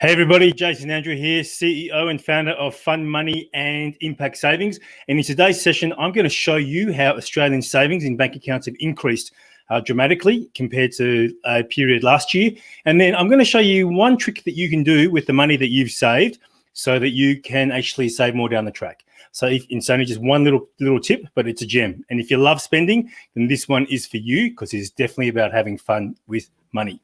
Hey everybody, Jason Andrew here, CEO and founder of Fund Money and Impact Savings. And in today's session, I'm going to show you how Australian savings in bank accounts have increased dramatically compared to a period last year. And then I'm going to show you one trick that you can do with the money that you've saved so that you can actually save more down the track. So it's only just one little tip, but it's a gem. And if you love spending, then this one is for you because it's definitely about having fun with money.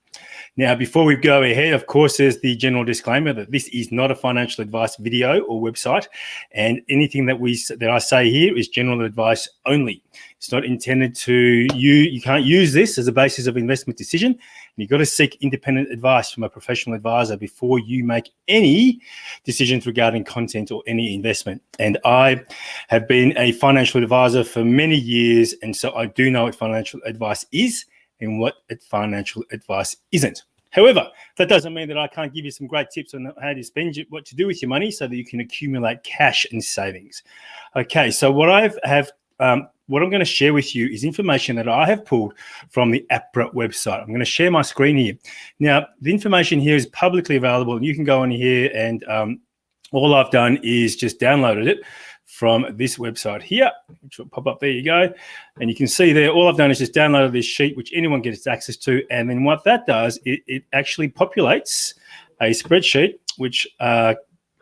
Now, before we go ahead, of course, there's the general disclaimer that this is not a financial advice video or website, and anything that I say here is general advice only. It's not intended to you can't use this as a basis of investment decision, and you've got to seek independent advice from a professional advisor before you make any decisions regarding content or any investment. And I have been a financial advisor for many years, and so I do know what financial advice is and what financial advice isn't. However, that doesn't mean that I can't give you some great tips on how to spend it, what to do with your money so that you can accumulate cash and savings. Okay, so what I'm going to share with you is information that I have pulled from the APRA website. I'm going to share my screen here. Now, the information here is publicly available, and you can go on here and all I've done is just downloaded it from this website here, which will pop up. There you go. And you can see there, all I've done is just downloaded this sheet, which anyone gets access to. And then what that does, it actually populates a spreadsheet, which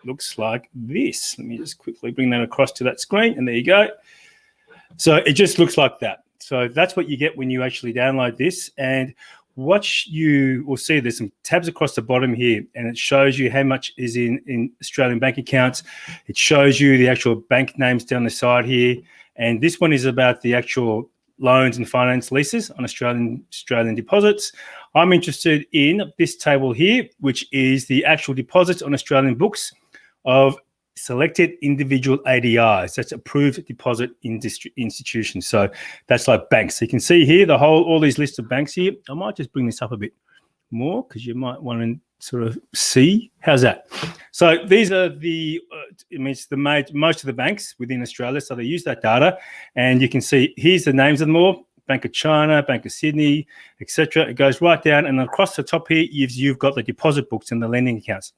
looks like this. Let me just quickly bring that across to that screen. And there you go. So it just looks like that. So that's what you get when you actually download this. And what you will see, there's some tabs across the bottom here, and it shows you how much is in Australian bank accounts. It shows you the actual bank names down the side here. And this one is about the actual loans and finance leases on Australian deposits. I'm interested in this table here, which is the actual deposits on Australian books of selected individual ADIs. That's approved deposit institutions. So that's like banks. So you can see here all these lists of banks here. I might just bring this up a bit more because you might want to sort of see. How's that? So these are most of the banks within Australia. So they use that data, and you can see here's the names of them all: Bank of China, Bank of Sydney, etc. It goes right down, and across the top here, you've got the deposit books and the lending accounts.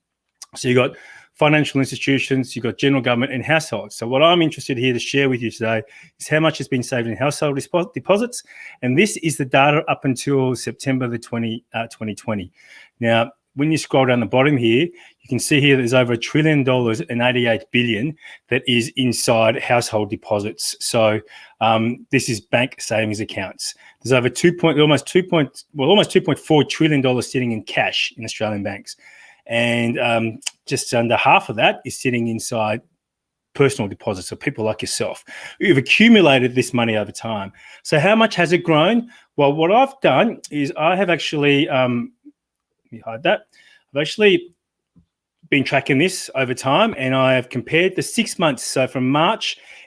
So you've got financial institutions, you've got general government and households. So what I'm interested here to share with you today is how much has been saved in household deposits. And this is the data up until September 2020. Now, when you scroll down the bottom here, you can see here there's over $1 trillion and 88 billion that is inside household deposits. So this is bank savings accounts. There's over almost $2.4 trillion sitting in cash in Australian banks. And just under half of that is sitting inside personal deposits, so people like yourself who've accumulated this money over time. So how much has it grown? Well, what I've done is I have actually, let me hide that. I've actually been tracking this over time, and I have compared the 6 months. So from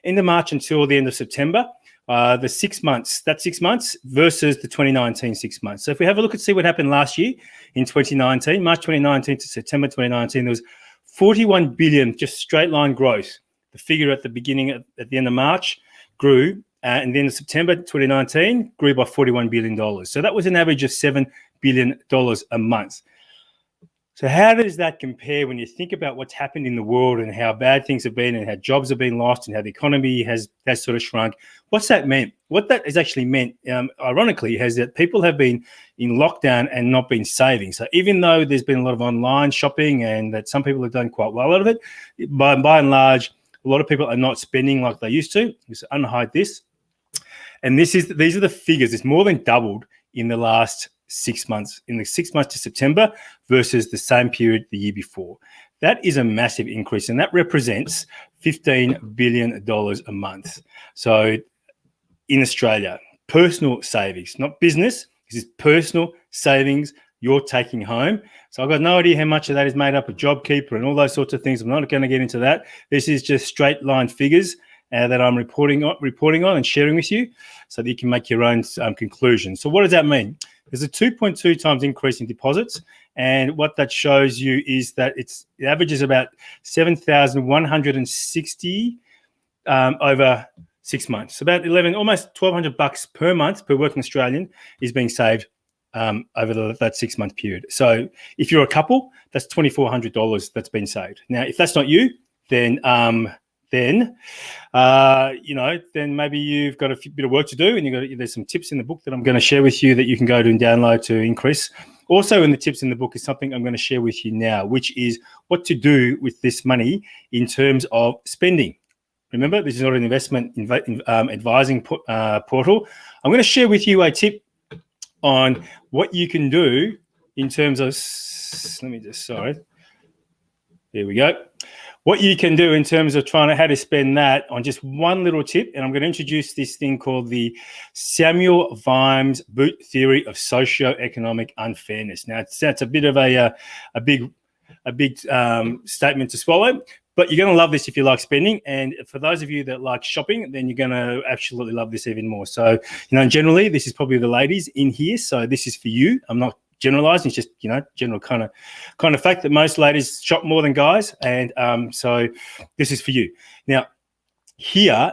end of March until the end of September, the 6 months, that 6 months versus the 2019 6 months. So if we have a look and see what happened last year in 2019, March 2019 to September 2019, there was 41 billion, just straight line growth. The figure at the end of March grew, and then in September 2019 grew by $41 billion. So that was an average of $7 billion a month. So how does that compare when you think about what's happened in the world and how bad things have been and how jobs have been lost and how the economy has sort of shrunk? What's that meant? What that has actually meant, ironically, is that people have been in lockdown and not been saving. So even though there's been a lot of online shopping and that some people have done quite well out of it, by and large, a lot of people are not spending like they used to. Just unhide this. And these are the figures. It's more than doubled in the last 6 months, in the 6 months to September versus the same period the year before. That is a massive increase, and that represents $15 billion a month. So in Australia, personal savings, not business, this is personal savings you're taking home. So I've got no idea how much of that is made up of JobKeeper and all those sorts of things. I'm not going to get into that. This is just straight line figures that I'm reporting on and sharing with you so that you can make your own conclusions. So what does that mean? There's a 2.2 times increase in deposits, and what that shows you is that it averages about 7,160 over 6 months. So about almost $1,200 per month per working Australian is being saved over that 6 month period. So if you're a couple, that's $2,400 that's been saved. Now, if that's not you, then then maybe you've got a bit of work to do, and there's some tips in the book that I'm going to share with you that you can go to and download to increase. Also in the tips in the book is something I'm going to share with you now, which is what to do with this money in terms of spending. Remember, this is not an investment advising portal. I'm going to share with you a tip on what you can do in terms of, there we go. What you can do in terms of how to spend that on just one little tip. And I'm going to introduce this thing called the Samuel Vimes Boot Theory of Socioeconomic Unfairness. Now, that's a bit of a big statement to swallow, but you're going to love this if you like spending. And for those of you that like shopping, then you're going to absolutely love this even more. So, generally, this is probably the ladies in here. So this is for you. I'm not generalizing, it's just general kind of fact that most ladies shop more than guys, and so this is for you. Now, here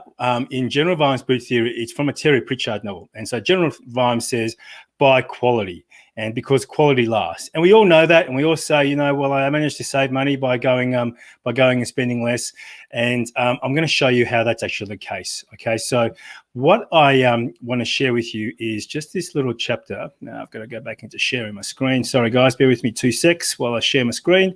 in General Vimes' Boot Theory, it's from a Terry Pritchard novel, and so General Vimes says buy quality, and because quality lasts, and we all know that, and we all say, well, I managed to save money by going and spending less, and I'm going to show you how that's actually the case. Okay, so what I want to share with you is just this little chapter. Now I've got to go back into sharing my screen. Sorry guys, bear with me 2 secs while I share my screen.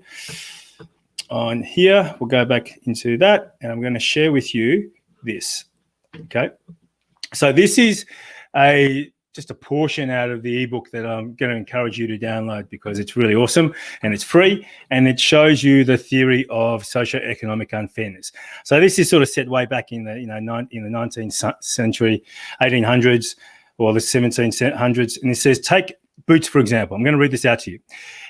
On here, we'll go back into that, and I'm going to share with you this. Okay, so this is just a portion out of the ebook that I'm going to encourage you to download because it's really awesome and it's free, and it shows you the theory of socioeconomic unfairness. So this is sort of set way back in the in the 19th century, 1800s or the 1700s, and it says, take Boots, for example. I'm going to read this out to you.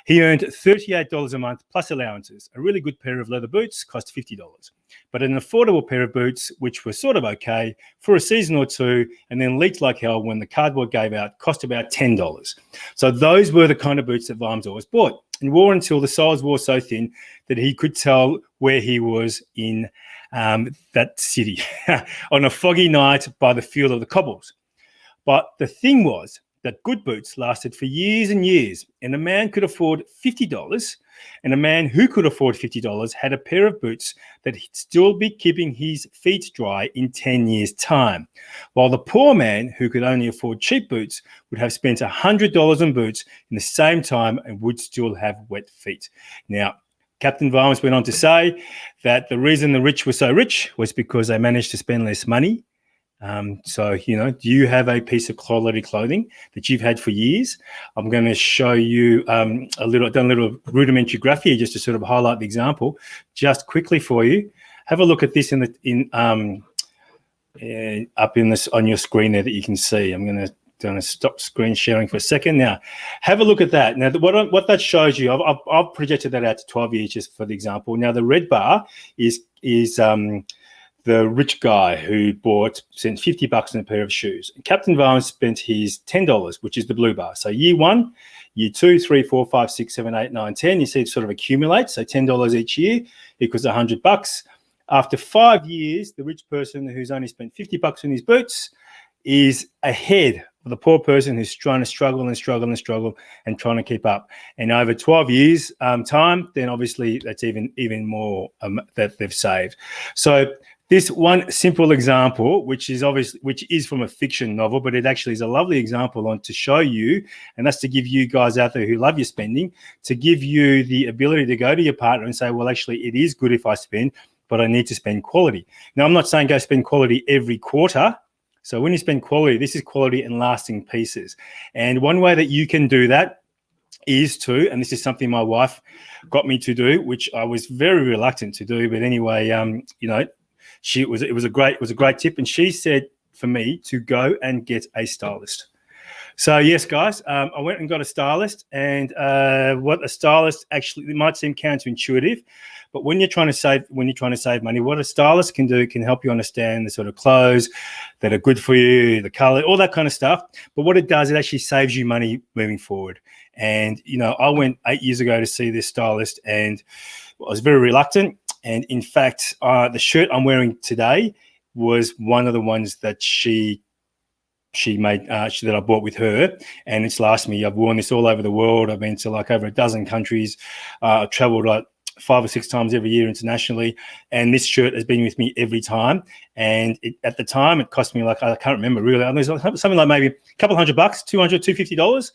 He earned $38 a month plus allowances. A really good pair of leather boots cost $50, but an affordable pair of boots, which were sort of okay for a season or two, and then leaked like hell when the cardboard gave out, cost about $10. So those were the kind of boots that Vimes always bought, and wore until the soles wore so thin that he could tell where he was in that city on a foggy night by the feel of the cobbles. But the thing was that good boots lasted for years and years, and a man could afford $50, and a man who could afford $50 had a pair of boots that he'd still be keeping his feet dry in 10 years' time, while the poor man who could only afford cheap boots would have spent $100 on boots in the same time and would still have wet feet. Now, Captain Vimes went on to say that the reason the rich were so rich was because they managed to spend less money. So, do you have a piece of quality clothing that you've had for years? I'm going to show you done a little rudimentary graph here just to sort of highlight the example just quickly for you. Have a look at this up in this on your screen there that you can see. I'm going to stop screen sharing for a second. Now, have a look at that. Now, what that shows you, I've projected that out to 12 years just for the example. Now, the red bar is the rich guy who spent $50 on a pair of shoes. And Captain Vimes spent his $10, which is the blue bar. So year 1, year 2, 3, 4, 5, 6, 7, 8, 9, 10. You see it sort of accumulate. So $10 each year equals $100. After 5 years, the rich person who's only spent $50 on his boots is ahead of the poor person who's trying to struggle and trying to keep up. And over 12 years time, then obviously that's even more that they've saved. So this one simple example, which is from a fiction novel, but it actually is a lovely example to show you, and that's to give you guys out there who love your spending, to give you the ability to go to your partner and say, well, actually, it is good if I spend, but I need to spend quality. Now, I'm not saying go spend quality every quarter. So when you spend quality, this is quality and lasting pieces. And one way that you can do that is to, and this is something my wife got me to do, which I was very reluctant to do, but anyway, it was a great tip, and she said for me to go and get a stylist. So yes, guys, I went and got a stylist, and what a stylist actually, it might seem counterintuitive, but when you're trying to save money, what a stylist can do can help you understand the sort of clothes that are good for you, the color, all that kind of stuff. But what it does, it actually saves you money moving forward. And I went 8 years ago to see this stylist, and I was very reluctant. And in fact, the shirt I'm wearing today was one of the ones that she she made that I bought with her, and it's lasted me. I've worn this all over the world. I've been to like over a dozen countries. I've traveled like 5 or 6 times every year internationally, and this shirt has been with me every time. And at the time, it cost me like, I can't remember really. I mean, it was something like maybe a couple $100, $200, $250,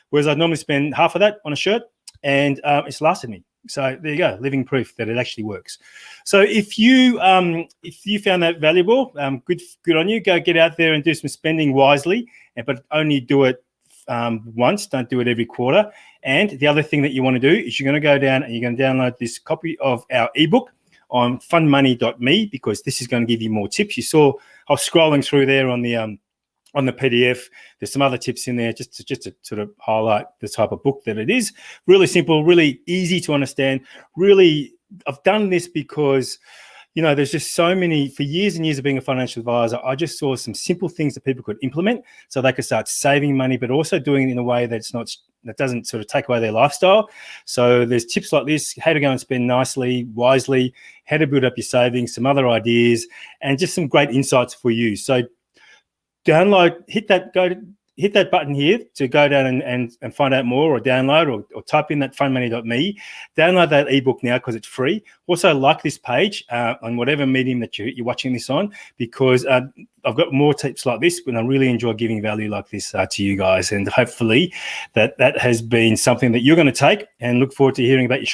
whereas I'd normally spend half of that on a shirt, and it's lasted me. So there you go, living proof that it actually works. So if you found that valuable, good on you. Go get out there and do some spending wisely, but only do it once. Don't do it every quarter. And the other thing that you want to do is you're going to go down and you're going to download this copy of our ebook on fundmoney.me, because this is going to give you more tips. You saw I was scrolling through there on the PDF. There's some other tips in there just to sort of highlight the type of book that it is. Really simple, really easy to understand. Really, I've done this because, you know, there's just so many, for years and years of being a financial advisor, I just saw some simple things that people could implement so they could start saving money, but also doing it in a way that doesn't sort of take away their lifestyle. So there's tips like this, how to go and spend nicely, wisely, how to build up your savings, some other ideas, and just some great insights for you. So download, hit that button here to go down and find out more, or download, or type in that fundmoney.me. Download that ebook now because it's free. Also, like this page on whatever medium that you're watching this on, because I've got more tips like this, and I really enjoy giving value like this to you guys. And hopefully that has been something that you're going to take, and look forward to hearing about your